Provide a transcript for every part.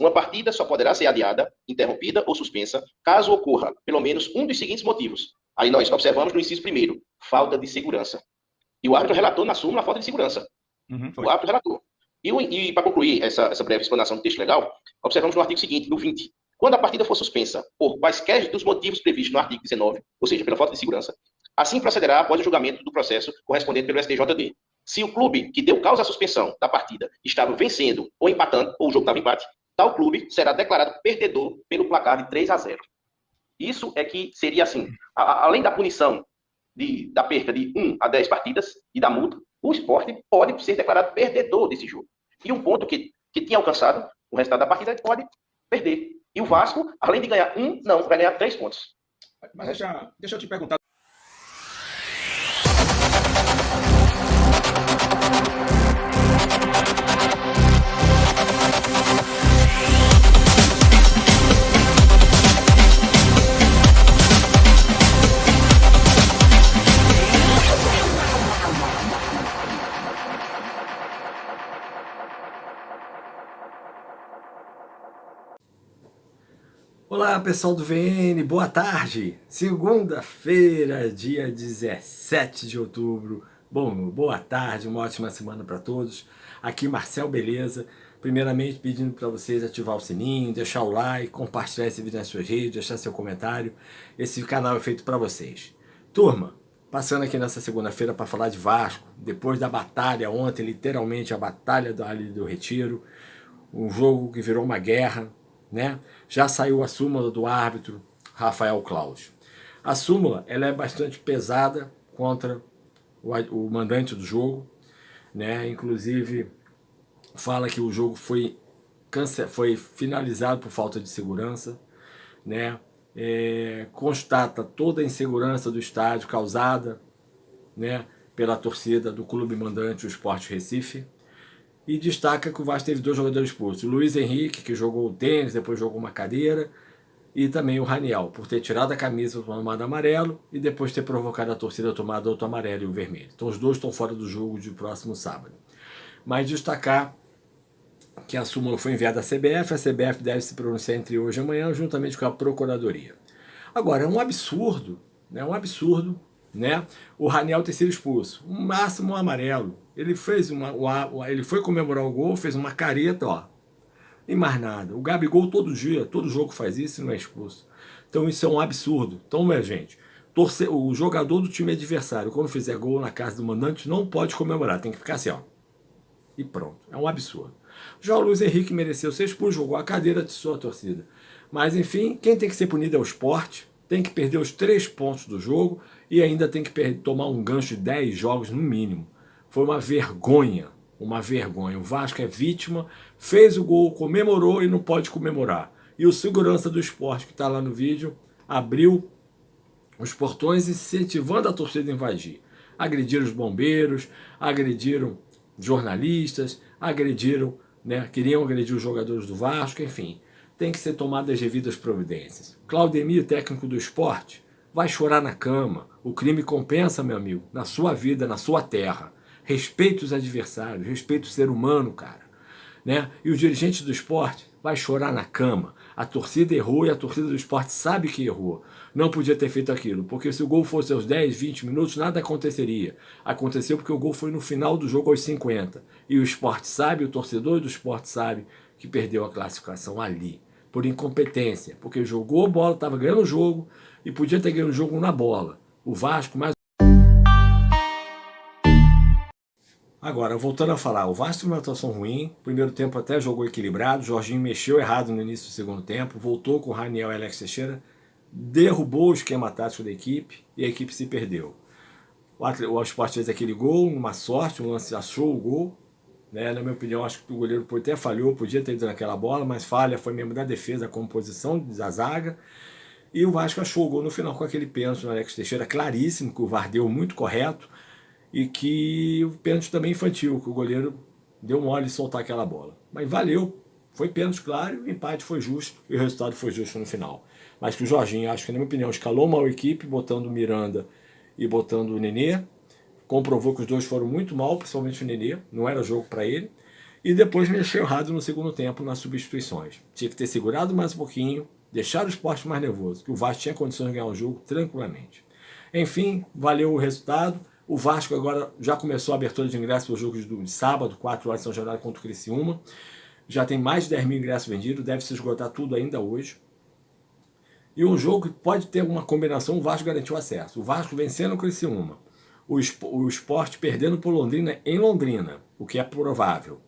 Uma partida só poderá ser adiada, interrompida ou suspensa, caso ocorra pelo menos um dos seguintes motivos. Aí nós observamos no inciso primeiro, falta de segurança. E o árbitro relatou na súmula a falta de segurança. O árbitro relatou. E para concluir essa breve explanação do texto legal, observamos no artigo seguinte, no 20. Quando a partida for suspensa por quaisquer dos motivos previstos no artigo 19, ou seja, pela falta de segurança, assim procederá após o julgamento do processo correspondente pelo STJD. Se o clube que deu causa à suspensão da partida estava vencendo ou empatando, ou o jogo estava empate, tal clube será declarado perdedor pelo placar de 3-0. Isso é que seria assim, além da punição da perca de 1 a 10 partidas e da multa, o Sport pode ser declarado perdedor desse jogo. E um ponto que tinha alcançado o resultado da partida, ele pode perder. E o Vasco, além de ganhar não, vai ganhar 3 pontos. Mas deixa eu te perguntar. Olá pessoal do VN, boa tarde! Segunda-feira, dia 17 de outubro. Bom, boa tarde, uma ótima semana para todos. Aqui Marcel Beleza. Primeiramente pedindo para vocês ativar o sininho, deixar o like, compartilhar esse vídeo nas suas redes, deixar seu comentário. Esse canal é feito para vocês. Turma, passando aqui nessa segunda-feira para falar de Vasco, depois da batalha ontem, literalmente a batalha do Retiro, um jogo que virou uma guerra, né? Já saiu a súmula do árbitro Rafael Claus. A súmula ela é bastante pesada contra o mandante do jogo, né? Inclusive fala que o jogo foi finalizado por falta de segurança, né? Constata toda a insegurança do estádio causada, né, pela torcida do clube mandante, o Sport Recife. E destaca que o Vasco teve 2 jogadores expulsos. O Luiz Henrique, que jogou o tênis, depois jogou uma cadeira. E também o Raniel, por ter tirado a camisa tomado amarelo e depois ter provocado a torcida a tomar outro amarelo e o vermelho. Então os dois estão fora do jogo de próximo sábado. Mas destacar que a súmula foi enviada à CBF. A CBF deve se pronunciar entre hoje e amanhã, juntamente com a Procuradoria. Agora, é um absurdo, né? Né? O Raniel ter sido expulso. O máximo amarelo. Ele foi comemorar o gol, fez uma careta, ó. E mais nada. O Gabigol todo dia, todo jogo faz isso e não é expulso. Então isso é um absurdo. Então, minha gente, o jogador do time adversário, quando fizer gol na casa do mandante, não pode comemorar. Tem que ficar assim, ó. E pronto. É um absurdo. Já o Luiz Henrique mereceu ser expulso, jogou a cadeira de sua torcida. Mas, enfim, quem tem que ser punido é o Sport. Tem que perder os 3 pontos do jogo e ainda tem que tomar um gancho de 10 jogos no mínimo. Foi uma vergonha, uma vergonha. O Vasco é vítima, fez o gol, comemorou e não pode comemorar. E o segurança do Sport, que está lá no vídeo, abriu os portões incentivando a torcida a invadir. Agrediram os bombeiros, agrediram jornalistas, agrediram, né, queriam agredir os jogadores do Vasco, enfim. Tem que ser tomadas as devidas providências. Claudemir, técnico do Sport, vai chorar na cama. O crime compensa, meu amigo, na sua vida, na sua terra. Respeite os adversários, respeite o ser humano, cara. Né? E o dirigente do Sport vai chorar na cama. A torcida errou e a torcida do Sport sabe que errou. Não podia ter feito aquilo, porque se o gol fosse aos 10, 20 minutos, nada aconteceria. Aconteceu porque o gol foi no final do jogo aos 50. E o Sport sabe, o torcedor do Sport sabe que perdeu a classificação ali. Por incompetência, porque jogou a bola, estava ganhando o jogo e podia ter ganho o jogo na bola. O Vasco, mais... Agora, voltando a falar, o Vasco teve uma atuação ruim, primeiro tempo até jogou equilibrado, Jorginho mexeu errado no início do segundo tempo, voltou com o Raniel e Alex Teixeira, derrubou o esquema tático da equipe e a equipe se perdeu. O Sport fez aquele gol, uma sorte, um lance, achou o gol. Né, na minha opinião, acho que o goleiro até falhou, podia ter ido naquela bola, mas falha foi mesmo da defesa, a composição da zaga. E o Vasco achou o gol no final com aquele pênalti no Alex Teixeira, claríssimo, que o VAR deu muito correto, e que o pênalti também infantil, que o goleiro deu mole de soltar aquela bola. Mas valeu, foi pênalti claro, o empate foi justo, e o resultado foi justo no final. Mas que o Jorginho, acho que na minha opinião, escalou mal a equipe, botando o Miranda e botando o Nenê, comprovou que os dois foram muito mal, principalmente o Nenê, não era jogo para ele. E depois mexeu errado no segundo tempo nas substituições. Tinha que ter segurado mais um pouquinho, deixar o Sport mais nervoso, que o Vasco tinha condições de ganhar o jogo tranquilamente. Enfim, valeu o resultado. O Vasco agora já começou a abertura de ingressos para o jogo de sábado, 4 horas de São Januário contra o Criciúma. Já tem mais de 10 mil ingressos vendidos, deve se esgotar tudo ainda hoje. E um jogo que pode ter uma combinação, o Vasco garantiu acesso. O Vasco vencendo o Criciúma. O Sport perdendo por Londrina em Londrina, o que é provável.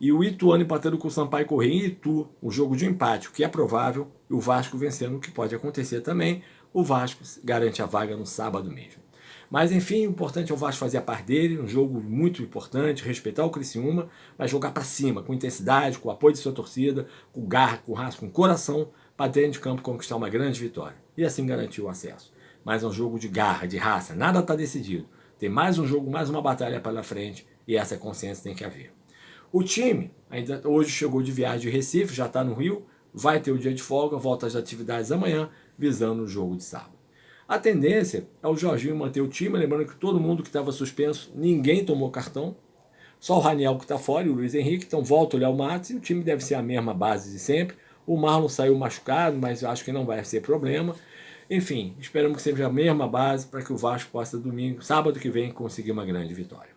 E o Ituano empatando com o Sampaio Corrêa em Itu, um jogo de empate, o que é provável. E o Vasco vencendo, o que pode acontecer também. O Vasco garante a vaga no sábado mesmo. Mas enfim, o importante é o Vasco fazer a parte dele, um jogo muito importante, respeitar o Criciúma, mas jogar para cima, com intensidade, com o apoio de sua torcida, com garra, com raça, com coração, para dentro de campo conquistar uma grande vitória. E assim garantir o acesso. Mas é um jogo de garra, de raça, nada está decidido. Tem mais um jogo, mais uma batalha pela frente, e essa consciência tem que haver. O time ainda hoje chegou de viagem de Recife, já está no Rio, vai ter o dia de folga, volta às atividades amanhã, visando o jogo de sábado. A tendência é o Jorginho manter o time, lembrando que todo mundo que estava suspenso, ninguém tomou cartão, só o Raniel que está fora e o Luiz Henrique, então volta o Léo Matos e o time deve ser a mesma base de sempre. O Marlon saiu machucado, mas acho que não vai ser problema. Enfim, esperamos que seja a mesma base para que o Vasco possa domingo, sábado que vem, conseguir uma grande vitória.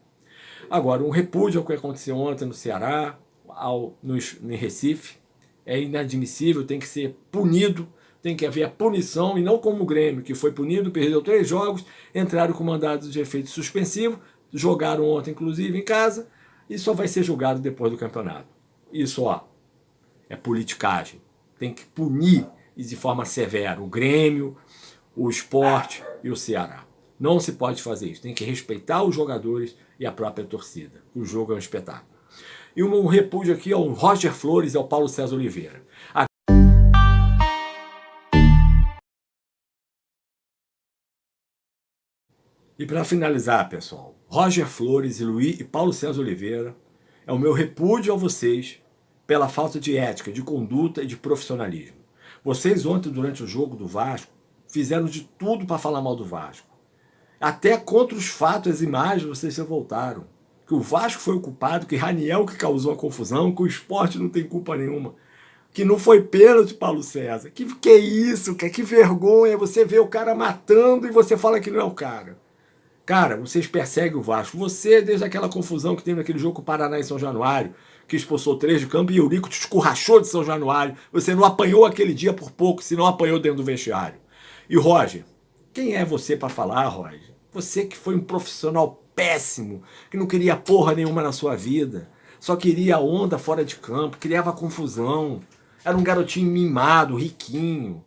Agora, um repúdio ao que aconteceu ontem no Ceará, no Recife, é inadmissível, tem que ser punido, tem que haver a punição, e não como o Grêmio, que foi punido, perdeu 3 jogos, entraram com mandados de efeito suspensivo, jogaram ontem, inclusive, em casa, e só vai ser julgado depois do campeonato. Isso, ó, é politicagem. Tem que punir, e de forma severa, o Grêmio, o Sport e o Ceará. Não se pode fazer isso. Tem que respeitar os jogadores e a própria torcida. O jogo é um espetáculo. E um repúdio aqui ao Roger Flores e ao Paulo César Oliveira. E para finalizar, pessoal, Roger Flores e Paulo César Oliveira, é o meu repúdio a vocês pela falta de ética, de conduta e de profissionalismo. Vocês ontem, durante o jogo do Vasco, fizeram de tudo para falar mal do Vasco. Até contra os fatos, as imagens, vocês se voltaram. Que o Vasco foi o culpado, que Raniel que causou a confusão, que o Sport não tem culpa nenhuma. Que não foi pênalti, Paulo César. Que é isso, que vergonha. Você vê o cara matando e você fala que não é o cara. Cara, vocês perseguem o Vasco. Você, desde aquela confusão que teve naquele jogo com o Paraná em São Januário, que expulsou 3 de campo e Eurico te escurrachou de São Januário. Você não apanhou aquele dia por pouco, se não apanhou dentro do vestiário. E Roger, quem é você para falar, Roger? Você que foi um profissional péssimo, que não queria porra nenhuma na sua vida, só queria onda fora de campo, criava confusão, era um garotinho mimado, riquinho,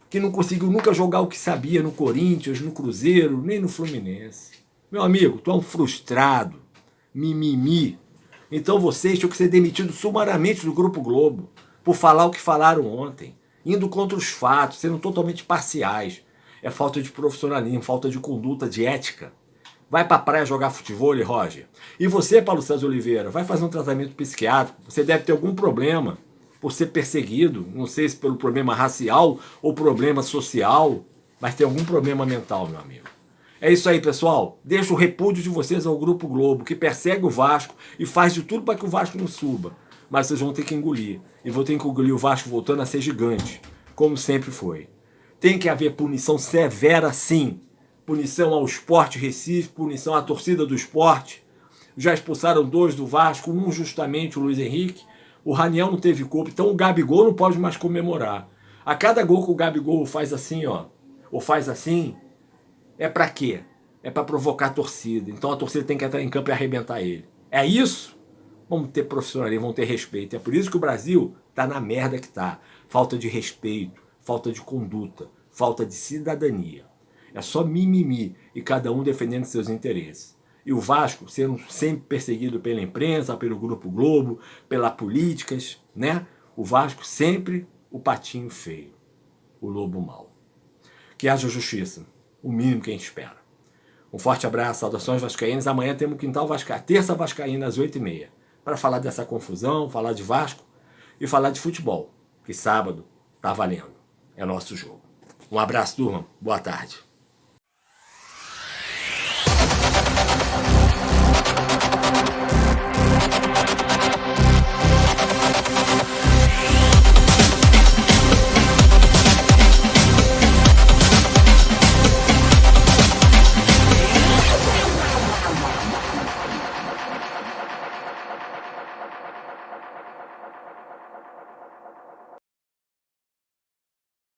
que não conseguiu nunca jogar o que sabia no Corinthians, no Cruzeiro, nem no Fluminense. Meu amigo, tu é um frustrado, mimimi. Então vocês tinham que ser demitidos sumariamente do Grupo Globo por falar o que falaram ontem, indo contra os fatos, sendo totalmente parciais. É falta de profissionalismo, falta de conduta, de ética. Vai pra praia jogar futebol, Roger. E você, Paulo César Oliveira, vai fazer um tratamento psiquiátrico. Você deve ter algum problema por ser perseguido, não sei se pelo problema racial ou problema social, mas tem algum problema mental, meu amigo. É isso aí, pessoal. Deixo o repúdio de vocês ao Grupo Globo, que persegue o Vasco e faz de tudo para que o Vasco não suba. Mas vocês vão ter que engolir. E vão ter que engolir o Vasco voltando a ser gigante, como sempre foi. Tem que haver punição severa, sim. Punição ao Sport Recife, punição à torcida do Sport. Já expulsaram 2 do Vasco, um justamente o Luiz Henrique. O Raniel não teve culpa, então o Gabigol não pode mais comemorar. A cada gol que o Gabigol faz assim, ó, ou faz assim, é pra quê? É pra provocar a torcida. Então a torcida tem que entrar em campo e arrebentar ele. É isso? Vamos ter profissionalismo, vamos ter respeito. É por isso que o Brasil tá na merda que tá. Falta de respeito, falta de conduta, falta de cidadania. É só mimimi e cada um defendendo seus interesses. E o Vasco sendo sempre perseguido pela imprensa, pelo Grupo Globo, pelas políticas, né? O Vasco sempre o patinho feio, o lobo mau. Que haja justiça, o mínimo que a gente espera. Um forte abraço, saudações vascaínas. Amanhã temos o Quintal Vascaíno, terça vascaína às 8h30, para falar dessa confusão, falar de Vasco e falar de futebol, que sábado tá valendo. É nosso jogo. Um abraço, turma. Boa tarde.